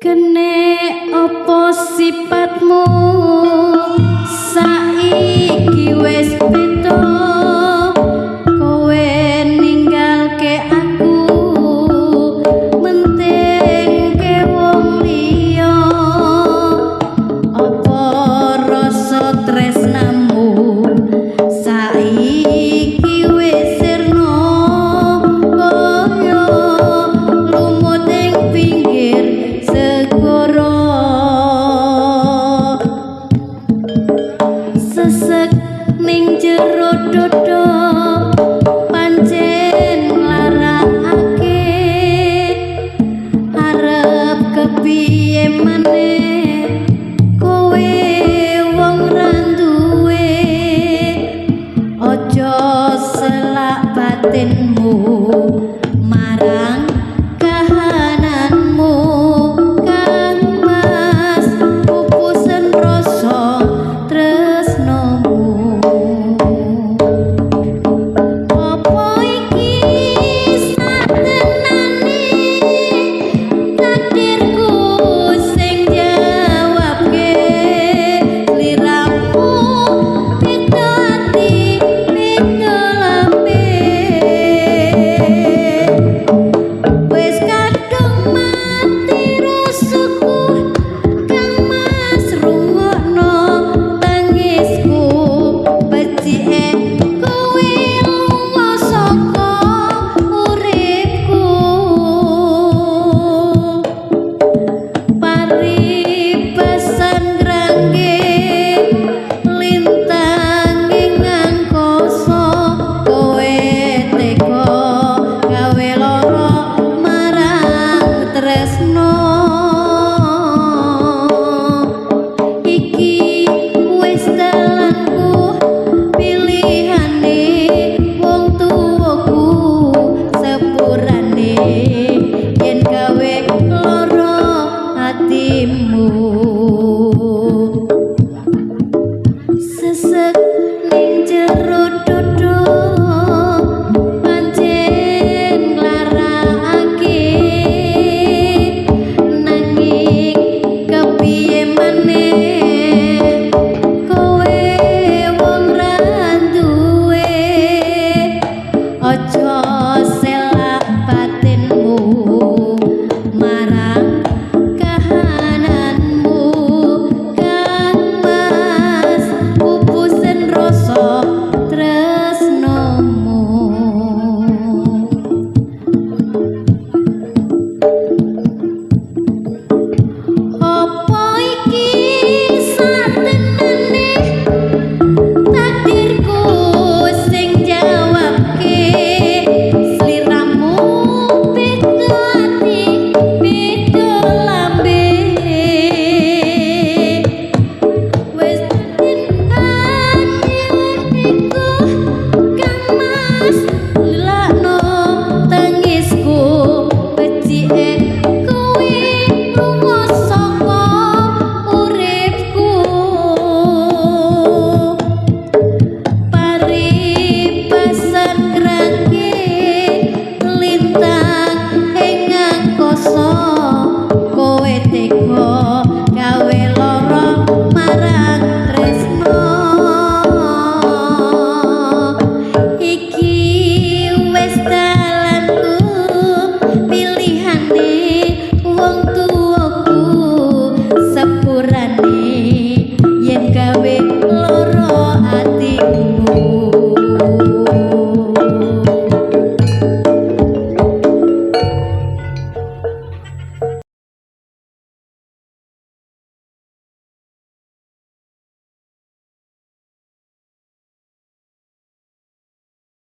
Kene opo sifatmu saiki wis beda kowe ninggalke aku mentingke wong liya opo rasa tresnamu saiki wis sirna kaya lumut ing pinggir segara sesek ning jero dodo pancen nglarakake arep kepiye maneh kowe wong ra duwe aja selak batinmu marang kahananmu kang mas pupusen rasa tresnomu apa iki satenane takdirku sing jawabke sliramu beda ati beda lambe wis kadung mati rasaku kang mas rungokno tangisku becike kowe lunga saka uripku pari